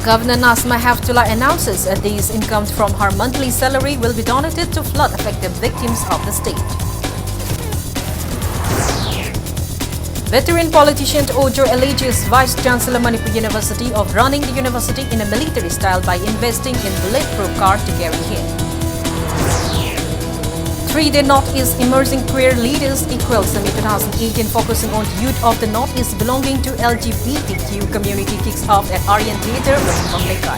Governor Nazma Heftullah announces a day's income from her monthly salary will be donated to flood-affected victims of the state. Veteran politician Ojo alleges Vice-Chancellor Manipur University of running the university in a military style by investing in bulletproof car to carry him. 3-day Northeast Emerging Queer Leaders Equal Summit 2018 focusing on youth of the Northeast belonging to LGBTQ community kicks off at Aryan Theatre, Manipur.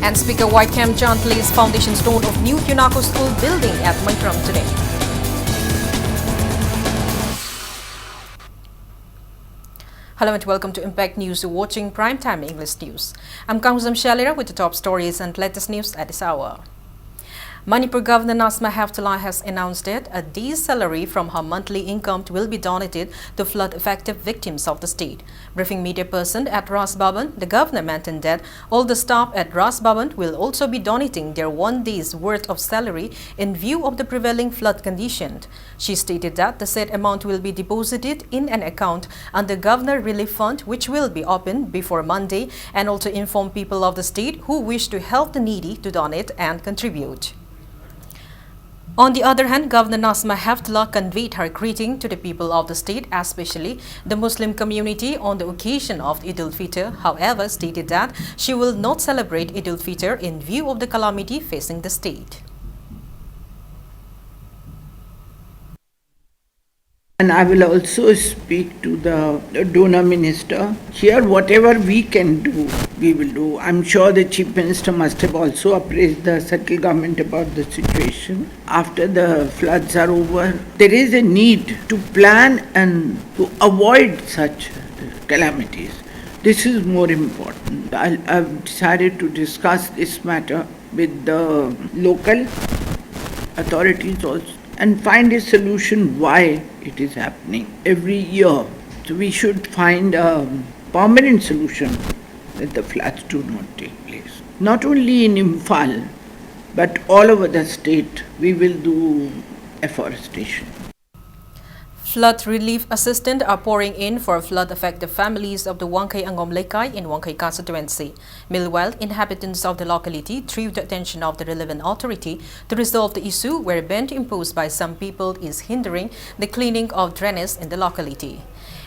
And Speaker White Cam John lays foundation stone of new UNACO school building at Manipur today. Hello and welcome to Impact News. You're watching Primetime English News. I'm Kangzam Shalira with the top stories and latest news at this hour. Manipur Governor Nazma Heftullah has announced that a day's salary from her monthly income will be donated to flood-affected victims of the state. Briefing media person at Ras Bhavan, the governor mentioned that all the staff at Ras Bhavan will also be donating their 1 day's worth of salary in view of the prevailing flood condition. She stated that the said amount will be deposited in an account under Governor Relief Fund, which will be opened before Monday, and also inform people of the state who wish to help the needy to donate and contribute. On the other hand, Governor Nazma Heftullah conveyed her greeting to the people of the state, especially the Muslim community, on the occasion of Eid al-Fitr. However, stated that she will not celebrate Eid al-Fitr in view of the calamity facing the state. And I will also speak to the donor minister. Here, whatever we can do, we will do. I'm sure the Chief Minister must have also appraised the central government about the situation. After the floods are over, there is a need to plan and to avoid such calamities. This is more important. I've decided to discuss this matter with the local authorities also and find a solution why it is happening every year. So we should find a permanent solution that the floods do not take place. Not only in Imphal, but all over the state, we will do afforestation. Flood relief assistance are pouring in for flood-affected families of the Wangkai Angom Lekai in Wangkai constituency. Meanwhile, inhabitants of the locality drew the attention of the relevant authority to resolve the issue where a ban imposed by some people is hindering the cleaning of drainage in the locality.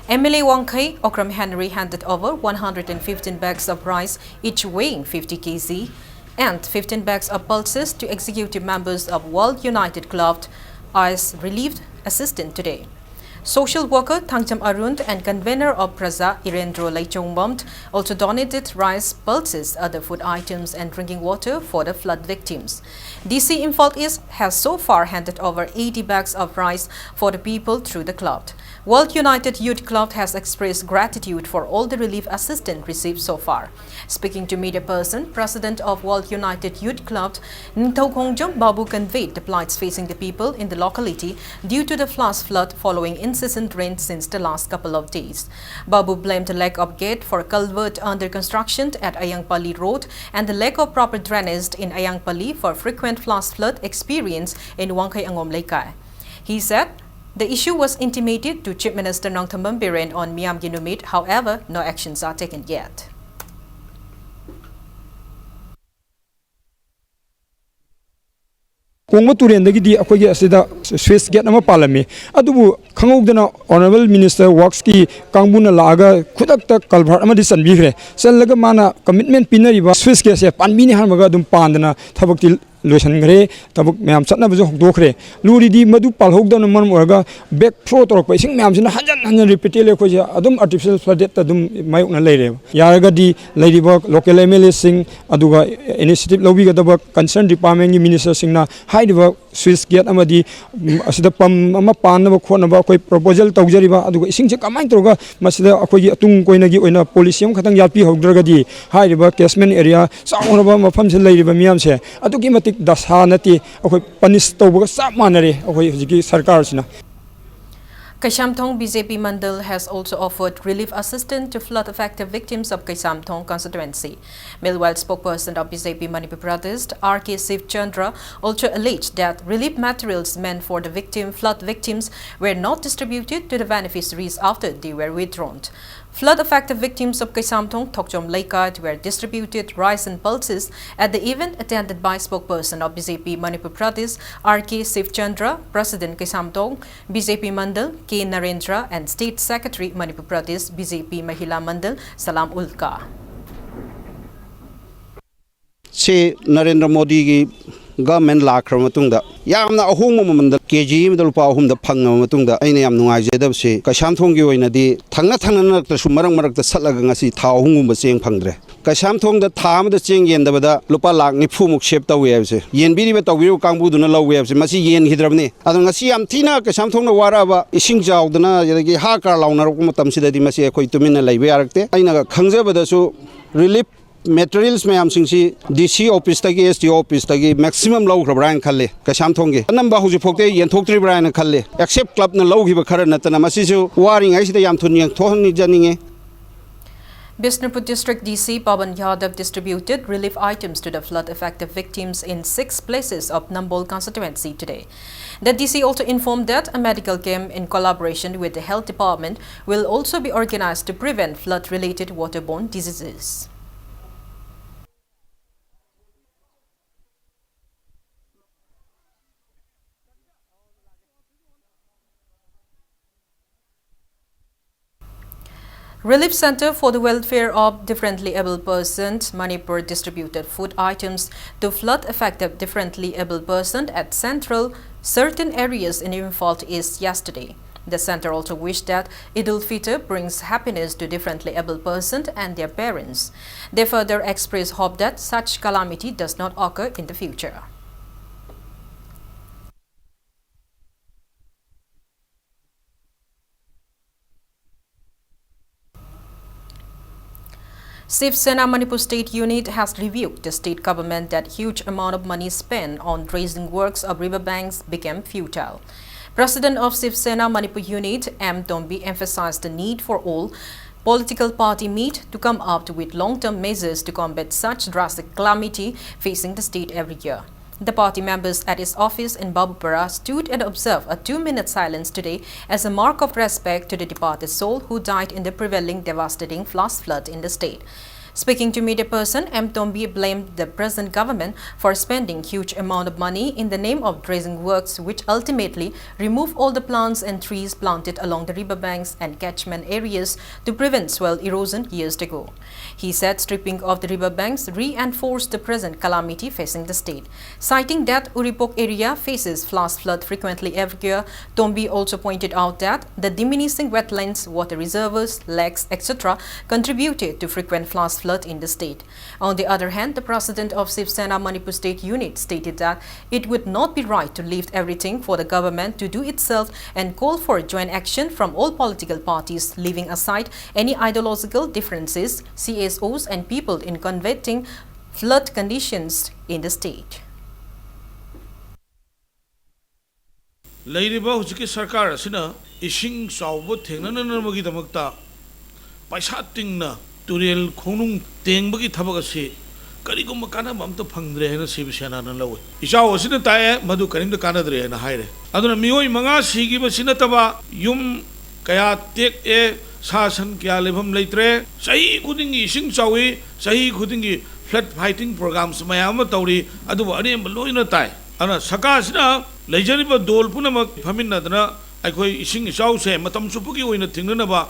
MLA Wangkai Okram Henry handed over 115 bags of rice, each weighing 50 kg, and 15 bags of pulses to executive members of World United Club as relief assistant today. Social worker Thangcham Arun and convener of Praza Irendro Laichongbomt also donated rice, pulses, other food items and drinking water for the flood victims. DC Imphal East has so far handed over 80 bags of rice for the people through the club. World United Youth Club has expressed gratitude for all the relief assistance received so far. Speaking to media person, President of World United Youth Club, Nintau Kongjom Babu conveyed the plights facing the people in the locality due to the flash flood following incessant rain since the last couple of days. Babu blamed the lack of gate for culvert under construction at Ayangpali Road and the lack of proper drainage in Ayangpali for frequent flash flood experience in Wangkai Angom Lekai. He said the issue was intimated to Chief Minister Nongthambam Biren on Miyam Ginumit. However, no actions are taken yet. Kongma Turendagidi akogi asida Swiss get nama palami adubu khangogdana Honorable Minister Works ki kangbuna laga khudakta kalbhar amadi sanbigre sellaga mana commitment pinariba Swiss ke se panbini harmaga dum pandana thabakti lotion gre tabuk myam satna bujo hokdokre luri di madu palhogdana man orga back throw torok paising myam sina hanjan repeatele ko ja adum artificial flood adum mayukna leire yaraga di leiriba local MLA sing aduga initiative lobi gadaba concerned department ki minister singna haidaba Swiss gate amadi asida pam ama panaba khonaba koi proposal tawjariba aduga ising je kamai torga masida akoi atung koina gi oina policy am khatang yapi hogdraga di haidaba catchment area saunaba mafam se leiriba myam se adugi Dashanati okay punish toba sa manare okay hujiki sarkar sina. Kaisamthong BJP Mandal has also offered relief assistance to flood-affected victims of Kaisamthong constituency. Meanwhile, spokesperson of BJP Manipur Pradesh, R.K. Siv Chandra, also alleged that relief materials meant for the flood victims were not distributed to the beneficiaries after they were withdrawn. Flood-affected victims of Kaisamthong Thokchom Laikat were distributed rice and pulses at the event attended by spokesperson of BJP Manipur Pradesh R.K. Sivchandra, President Kaisamthong, BJP Mandal K. Narendra and State Secretary Manipur Pradesh BJP Mahila Mandal Salam Ulka. Se Narendra Modi ki government lakra matungda yamna ahong mamanda kg madal pa ahum da phanga matungda aina yam nungai jedab se Kaisamthong gi oina di thangna nak ta sumarang marak ta salaga ngasi tha ahung ba cheng phangdre Kaisamthong da tha ma da cheng yen da bada lupa lak ni phu muk shep taw yeb se yen biri ba tawbiru kangbu duna law yeb se masi yen hidrabne adu ngasi yam thina Kaisamthong na wara ba ising jaw dana yagi ha kar lawna ro matam sida di masi khoi tumina laibe arakte aina khangja bada su relief materials में हम सिंसी DC office तक SDO office तक maximum लोग रबरान खल्ले Kaisamthong के number हुजी फोकते यंथोक्तरी Brian खल्ले except club न लोग ही बखर नतना मसीजो वारिंग ऐसी तो याम थुनियं थोहनी जानिंगे. Bishnupur District DC Pawan Yadav distributed relief items to the flood-affected victims in 6 places of Nambol constituency today. The DC also informed that a medical camp in collaboration with the health department will also be organized to prevent flood-related waterborne diseases. Relief Center for the Welfare of Differently Able Persons, Manipur distributed food items to flood-affected differently able persons at certain areas in Imphal East yesterday. The center also wished that Eid al-Fitr brings happiness to differently able persons and their parents. They further expressed hope that such calamity does not occur in the future. Shiv Sena Manipur State Unit has rebuked the state government that huge amount of money spent on dredging works of riverbanks became futile. President of Shiv Sena Manipur Unit M. Tombi emphasized the need for all political party meet to come up with long-term measures to combat such drastic calamity facing the state every year. The party members at its office in Babupara stood and observed a 2-minute silence today as a mark of respect to the departed soul who died in the prevailing devastating flash flood in the state. Speaking to media person, M. Tombi blamed the present government for spending huge amount of money in the name of dredging works which ultimately remove all the plants and trees planted along the riverbanks and catchment areas to prevent swell erosion years ago. He said stripping of the riverbanks reinforced the present calamity facing the state. Citing that Uripok area faces flash flood frequently every year, Tombi also pointed out that the diminishing wetlands, water reservoirs, lakes, etc. contributed to frequent flash flood in the state. On the other hand, the president of Shiv Sena Manipur State Unit stated that it would not be right to leave everything for the government to do itself and call for joint action from all political parties, leaving aside any ideological differences, CSOs and people in combating flood conditions in the state. Lairiba hujiki sarkar asina ising saubo thengnanamagi damakta paisa tingna Turel Konung Tengbagi Tabagasi, Karigum Makana Mamta Pangre and Shiv Sena and Low. Isha was in a tire, Madu Karim the Canadre and Hire. Aduna Mio Manga, she give a Sinataba, Yum Kaya take a Sasan Kialibum Latre, Sai Kudingi, Sing Sawi, Sai Kudingi, flat fighting programs, Mayama Tauri, Aduani and below in a tie. Anna Sakasna, Lejaniba Dol Punama, Paminadana, I call Ising Shao say, Matam Supuki in a Tinganaba.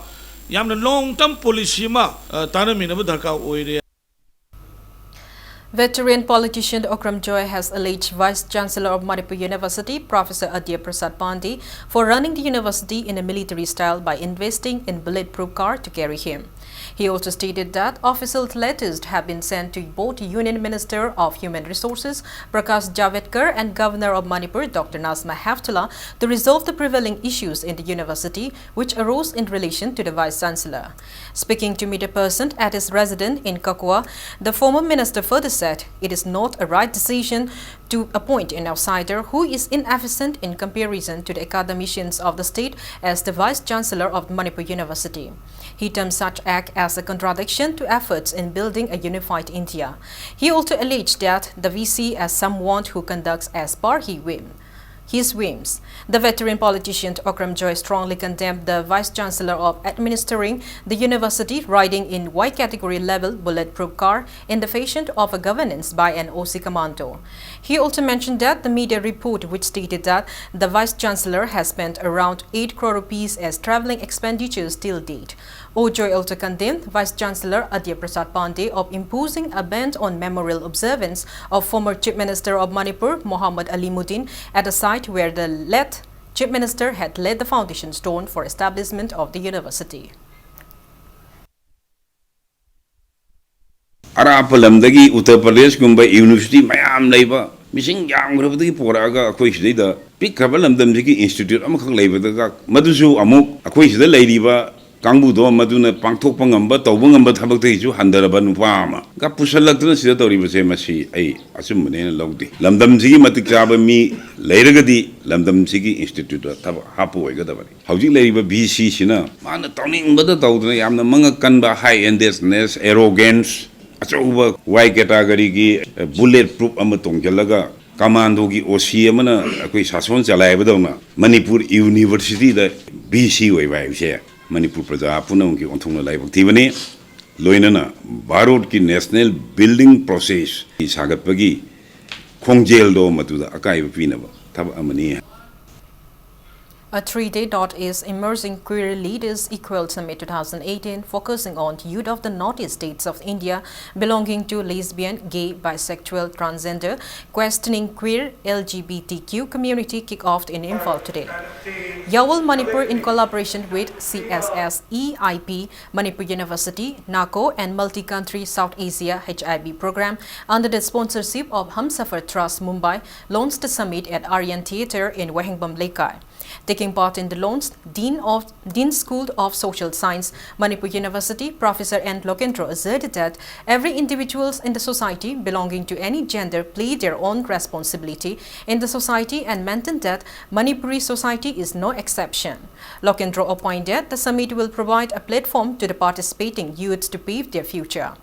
Yamna long-term policy ma tanamina dharka oire. Veteran politician Okram Joy has alleged Vice Chancellor of Manipur University, Professor Adya Prasad Pandey, for running the university in a military style by investing in bulletproof car to carry him. He also stated that official letters have been sent to both Union Minister of Human Resources, Prakash Javadekar, and Governor of Manipur, Dr. Nazma Heftullah, to resolve the prevailing issues in the university, which arose in relation to the Vice Chancellor. Speaking to media person at his residence in Kakua, the former minister further said it is not a right decision to appoint an outsider who is inefficient in comparison to the academicians of the state as the Vice Chancellor of Manipur University. He termed such act as a contradiction to efforts in building a unified India. He also alleged that the VC as someone who conducts as per he whim. his whims. The veteran politician Okram Joy strongly condemned the Vice-Chancellor of administering the university riding in Y category level bulletproof car in the face of a governance by an OC commando. He also mentioned that the media report which stated that the Vice-Chancellor has spent around 8 crore rupees as travelling expenditures till date. Ojoy also condemned Vice-Chancellor Adya Prasad Pandey of imposing a ban on memorial observance of former Chief Minister of Manipur, Muhammad Alimuddin, at a site where the late Chief Minister had laid the foundation stone for establishment of the university. Arapalamdagi Uttar Pradesh gumba university mayam leba missing yang grabadi poraga akoi sidida pik krabalamdamjiki institute amakang leba daga madusu amuk akoi sida leidiba kangbu do maduna pangthok pangamba tawbangamba thabak te ju handaraba nupa ama ga pusalakna sida tawriba se masi ai asumne lawdi lamdamjigi matik chaba mi leiragadi lamdamjigi institute thab hapu oigadabani hawjik leiba bc sina mana tawningbada tawduna yamna mangakanba high endedness arrogance achoba Y category ki bulletproof amatong jalaga commando ki OC amana akoi sason chalai badona Manipur University da BC oi bai se Manipur praja punam ki onthong lai bak tibani loinana Bharat ki national building process ki sagat pagi khongjel do matuda akai pinaba thab amani. A 3-day .is Emerging Queer Leaders Equal Summit 2018 focusing on youth of the northeast states of India belonging to lesbian, gay, bisexual, transgender, questioning queer, LGBTQ community kicked off in Imphal today. Yawal Manipur in collaboration with CSS, EIP, Manipur University, NACO and Multi-Country South Asia HIV program under the sponsorship of Humsafar Trust Mumbai launched the summit at Aryan Theatre in Wahingbam Lekai. Taking part in the launch, Dean School of Social Science, Manipur University, Professor N. Lokendro asserted that every individual in the society belonging to any gender play their own responsibility in the society and maintained that Manipuri society is no exception. Lokendro appointed the summit will provide a platform to the participating youths to pave their future.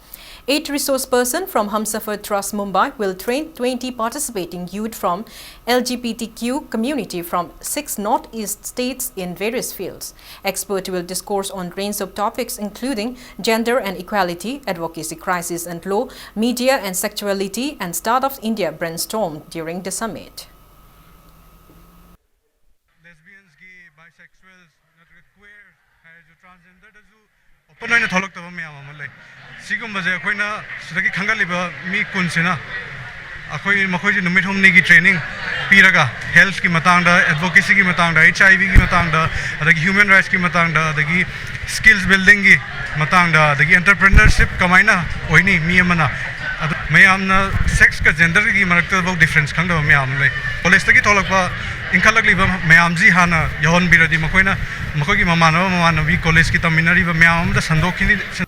8 resource persons from Humsafar Trust Mumbai will train 20 participating youth from LGBTQ community from 6 northeast states in various fields. Experts will discourse on range of topics including gender and equality, advocacy crisis and law, media and sexuality, and Start of India brainstormed during the summit. Lesbians, gay, bisexuals, queer, transgender, Sigumbaze akoina sidagi khangaliba mi kunsina akoi makhoi numit homni gi training piraga health ki matangda advocacy ki matangda HIV ki matangda adagi human rights ki matangda adagi skills building ki matangda adagi entrepreneurship kamaina oini mi amana mayamna sex ka gender ki marakta bau difference khangda mayam le college tagi tholakpa inkhalagliba mayamji hana yahon biradi makoina makoi ki mamana vi college ki taminari ba mayam da sandokhini.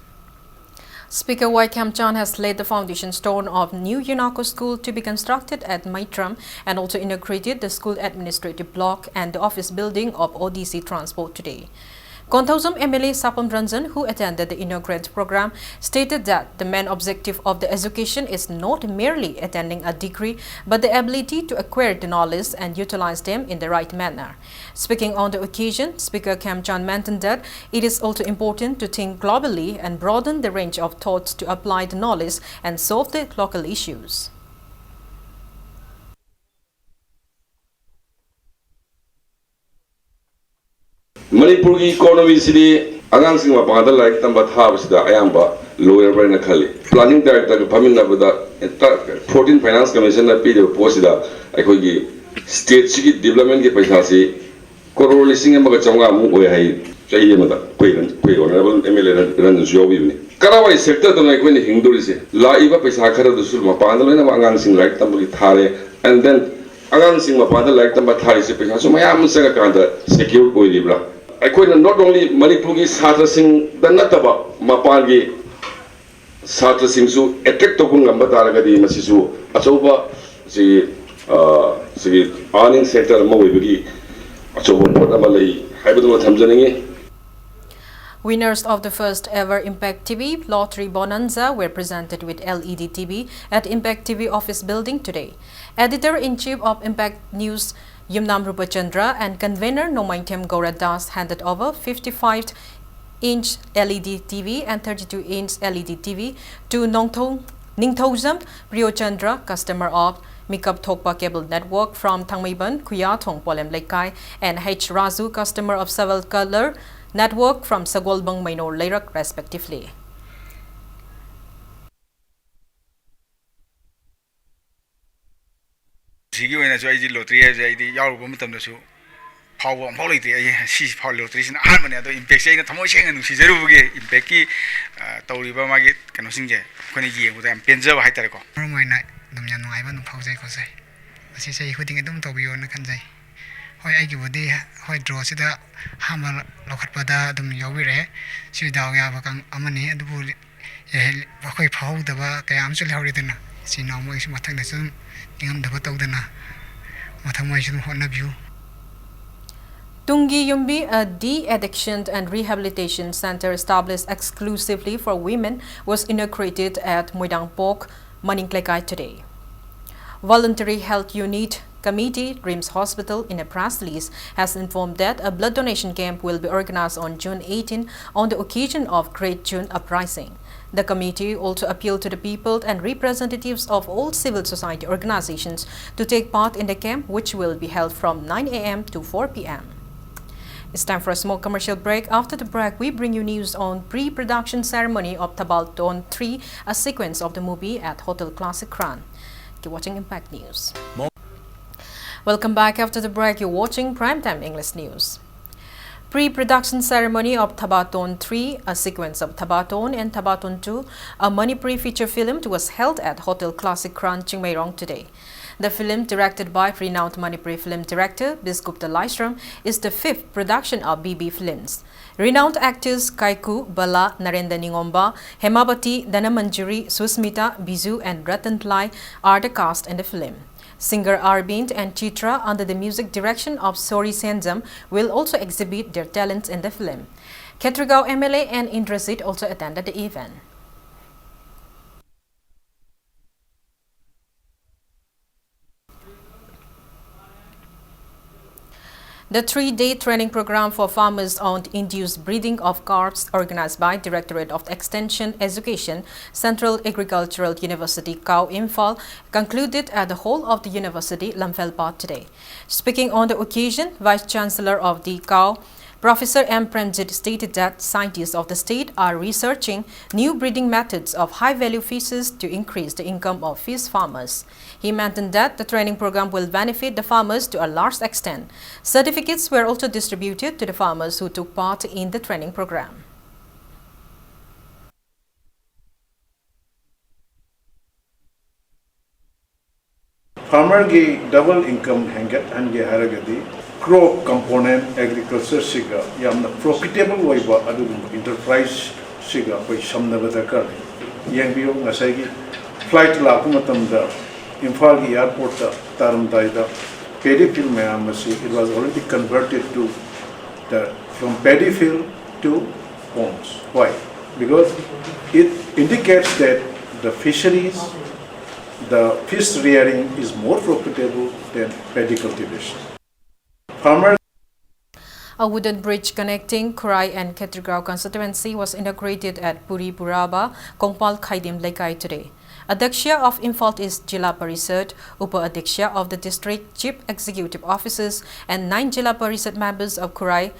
Speaker Y. Kamchan has laid the foundation stone of new UNACO school to be constructed at Maitram and also inaugurated the school administrative block and the office building of ODC Transport today. Konthausam MLA Sapam Ranjan, who attended the inaugural program, stated that the main objective of the education is not merely attaining a degree, but the ability to acquire the knowledge and utilize them in the right manner. Speaking on the occasion, Speaker Kamchan mentioned that it is also important to think globally and broaden the range of thoughts to apply the knowledge and solve the local issues. Manipur ki economy sidi agang sing mapangada like tamba thab sida ayamba lower brain na khali planning director ka phamin na bada 14 finance commission na pide post sida akhoi gi state sigi development ki paisa si crore lising ma ka changa mu oi hai chai ma da koi honorable mla ran jo bi ni karawai sector to na koi ni hingduri se la iba paisa khara du sul mapangada na agang sing like tamba ki thare and then agang sing mapangada like tamba thare se paisa so mayam se ka kanda secure koi libra not only Manipur ki Satra Singh the Nataba Mapangi Satra Singh su attract to Kungamba Taragadi Masisu Achoba the earning sector Mawibiki Achoba Portamalay Hybrid Tamjaning. Winners of the first ever Impact TV Lottery Bonanza were presented with LED TV at Impact TV office building today. Editor-in-Chief of Impact News Yumnam Rupachandra and convener Nomainthem Gauradas handed over 55-inch LED TV and 32-inch LED TV to Ningthozam Priochandra, customer of Mikap Thokpa Cable Network from Thangmeiban, Kuyathong, Polem Lekai, and H. Razu, customer of Several Color Network from Sagolbang Minor Leirak, respectively. Sigi oina so ai lottery ai ai yaw ba matam da su phaw am phaw leite ai si phaw lottery sin an mane ado impact sai na thamoi seng nu si zeru buge impact ki tawri ba magi kano singje khoni yeng bu dam penja ba haitare ko moina dum ya nuai ba nu phau jai ko sai asi sai khuding dum to biyo na kan jai hoi ai gi bodi hoi draw sida hamal lokhat pada dum yawi re si daw ya ba kang amani adu bu ba khoi phau da ba kayam chul hori dana si na mo is mathang na sun ingam da ba taw dana mathang mo is hon na view Tungi Yumbi, a de-addiction and rehabilitation center established exclusively for women, was inaugurated at Moidang Pok, Maningklekai today. Voluntary Health Unit Committee, Dreams Hospital, in a press release, has informed that a blood donation camp will be organized on June 18 on the occasion of Great June Uprising. The committee also appealed to the people and representatives of all civil society organizations to take part in the camp, which will be held from 9 a.m. to 4 p.m. It's time for a small commercial break. After the break, we bring you news on pre-production ceremony of Tabalton 3, a sequence of the movie at Hotel Classic Crown. Keep watching Impact News. Welcome back. After the break, you're watching Primetime English News. Pre-production ceremony of Tabaton 3, a sequence of Tabaton and Tabaton 2, a Manipur feature film, was held at Hotel Classic Crown, Chingmairong today. The film, directed by renowned Manipuri film director Bisgupta Laishram, is the 5th production of BB Films. Renowned actors Kaiku, Bala, Narendra Ningomba, Hemabati, Danamanjuri, Susmita, Bizu and Ratan Tlai are the cast in the film. Singer Arbind and Chitra, under the music direction of Sori Senzam, will also exhibit their talents in the film. Ketrigao MLA and Indrasit also attended the event. The 3-day training program for farmers on induced breeding of calves, organized by Directorate of Extension Education, Central Agricultural University, Kau Imphal, concluded at the hall of the university, Lamfelpa, today. Speaking on the occasion, Vice Chancellor of the Kau, Professor M. Pranjit, stated that scientists of the state are researching new breeding methods of high-value fishes to increase the income of fish farmers. He mentioned that the training program will benefit the farmers to a large extent. Certificates were also distributed to the farmers who took part in the training program. Farmer ki double income hanget hange haragadi crop component agriculture siga yamna profitable waiba adu enterprise siga koi samnabada kar yang biyo ngasai ki flight la kumatam da Imphal ki airport ta taramdai da paddy field mayam asi it was already converted to from paddy field to ponds. Why? Because it indicates that the fisheries, the fish rearing is more profitable than paddy cultivation. Farmers. A wooden bridge connecting Kurai and Ketrigao constituency was inaugurated at Puri Buraba, Kongpal Khaidim Lekai today. Adyaksha of Imphal East Jilla Parishad, Upa Adyaksha of the district, chief executive officers, and 9 Jilla Parishad members of Kurai,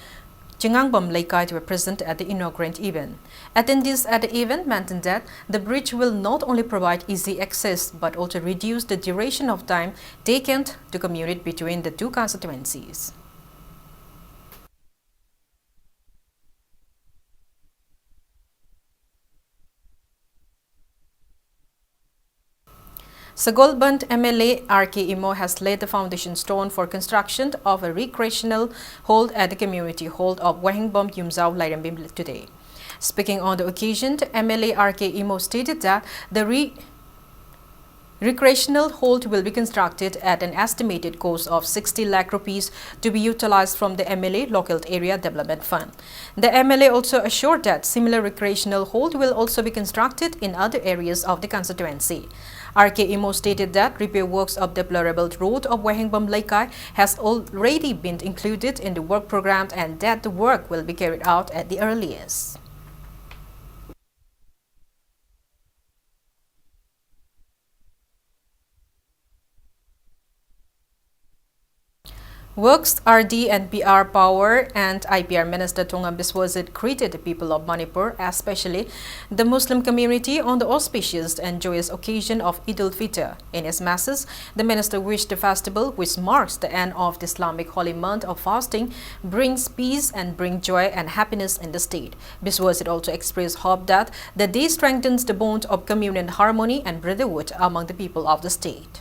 Chingangbam Lekai were present at the inaugurant event. Attendees at the event mentioned that the bridge will not only provide easy access but also reduce the duration of time taken to commute between the two constituencies. Sagolband MLA R.K. Imo has laid the foundation stone for construction of a recreational hall at the community hall of Wahingbom Yumzao Lairambim today. Speaking on the occasion, MLA R.K. Imo stated that the recreational hall will be constructed at an estimated cost of 60 lakh rupees to be utilized from the MLA Local Area Development Fund. The MLA also assured that similar recreational hall will also be constructed in other areas of the constituency. RK Imo stated that repair works of deplorable road of Wahingbam Laikai has already been included in the work program and that the work will be carried out at the earliest. Works, RD and PR Power and IPR Minister Tongam Biswazit greeted the people of Manipur, especially the Muslim community, on the auspicious and joyous occasion of Eid al-Fitr. In his message, the minister wished the festival, which marks the end of the Islamic holy month of fasting, brings peace and brings joy and happiness in the state. Biswazit also expressed hope that the day strengthens the bond of communion, harmony and brotherhood among the people of the state.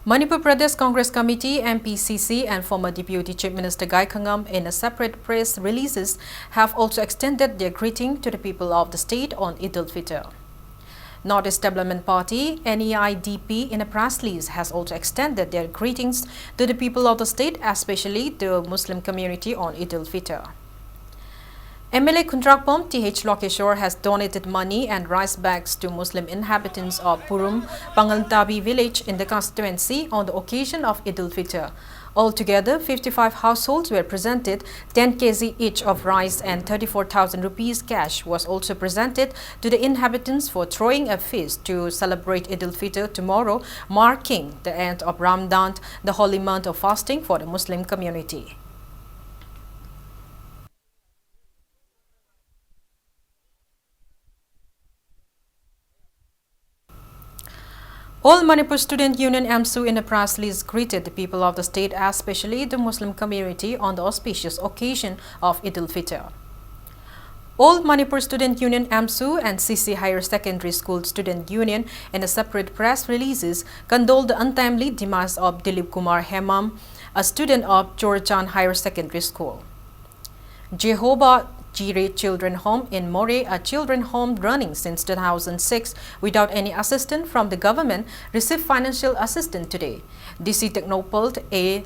Manipur Pradesh Congress Committee, MPCC and former Deputy Chief Minister Gai Khangam in a separate press releases have also extended their greeting to the people of the state on Eid al-Fitr. Northeast Development Party, NEIDP, in a press release has also extended their greetings to the people of the state, especially the Muslim community on Eid al-Fitr. MLA Kuntrakpom TH Lokeshwar has donated money and rice bags to Muslim inhabitants of Purum, Pangaltabi village in the constituency on the occasion of Eid al-Fitr. Altogether, 55 households were presented, 10 kg each of rice and 34,000 rupees cash was also presented to the inhabitants for throwing a feast to celebrate Eid al-Fitr tomorrow, marking the end of Ramadan, the holy month of fasting for the Muslim community. All Manipur Student Union MSU in a press release greeted the people of the state, especially the Muslim community, on the auspicious occasion of Eid al-Fitr. All Manipur Student Union MSU and CC Higher Secondary School Student Union in a separate press releases condoled the untimely demise of Dilip Kumar Hemam, a student of Chorchan Higher Secondary School. Jehovah Jireh Children Home in More, a children home running since 2006 without any assistance from the government, received financial assistance today. DC Technopult A.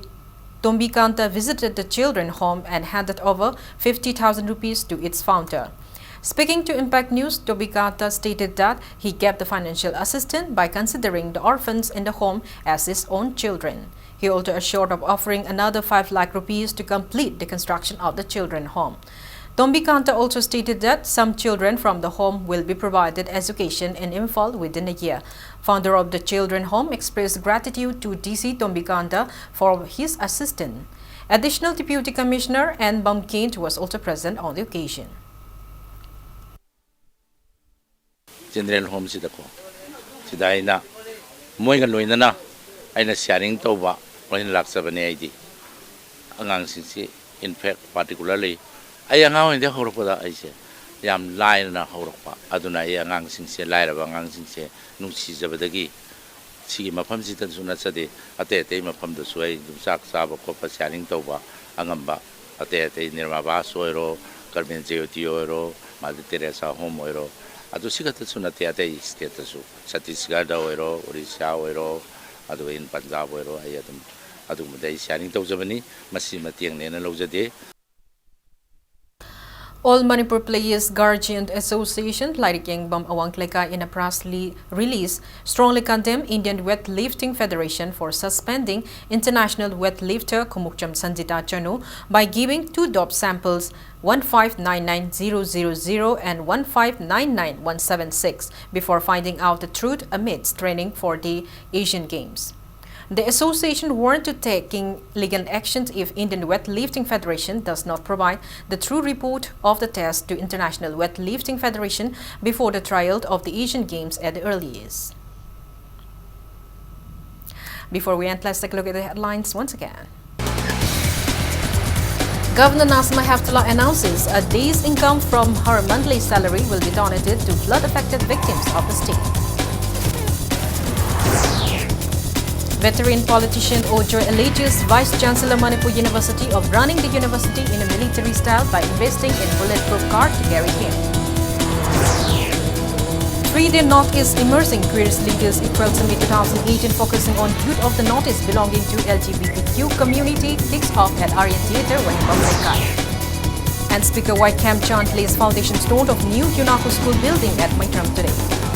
Tombikanta visited the children home and handed over 50,000 rupees to its founder. Speaking to Impact News, Tombikanta stated that he gave the financial assistance by considering the orphans in the home as his own children. He also assured of offering another 5 lakh rupees to complete the construction of the children home. Tombikanta also stated that some children from the home will be provided education in Imphal within a year. Founder of the children home expressed gratitude to DC Tombikanta for his assistance. Additional Deputy Commissioner N. Bumkint was also present on the occasion. Children home sidako sidaina moy gan loinana aina sharing toba loin laksabane aidi angang sinsi in fact particularly ay angaw hindi horokpa aise yam line na horokpa aduna ay angang singse laira angang singse nungsi jabadagi sigi mafam sitan suna sade ate mafam da suai sak saba ko pa sharing toba angamba ate nirmaba soiro karmen jyoti oiro Mother Teresa home oiro adu sigata suna te ate state su Chhattisgarh oiro Orissa oiro adu in Punjab oiro ay adu mudai sharing tawjabani masi matiang ne na lojade. All Manipur Players Guardian Association, Lairik Bam Awangkleka, in a press release, strongly condemned Indian Weightlifting Federation for suspending international weightlifter Kumukcham Sanjita Chanu by giving 2 dope samples 1599000 and 1599176 before finding out the truth amidst training for the Asian Games. The association warned to taking legal actions if Indian Weightlifting Federation does not provide the true report of the test to International Weightlifting Federation before the trial of the Asian Games at the earliest. Before we end, let's take a look at the headlines once again. Governor Nasma Heftullah announces a day's income from her monthly salary will be donated to flood-affected victims of the state. Veteran politician Ojoy alleges Vice-Chancellor Manipur University of running the university in a military style by investing in bulletproof car to carry him. 3-day Northeast Immersing Queers Leaders Equal Summit 2018 focusing on youth of the Northeast belonging to LGBTQ community kicks off at Aryan Theatre, Manipur. And Speaker White Cam Chant lays foundation stone of new Yunako School building at Maitram today.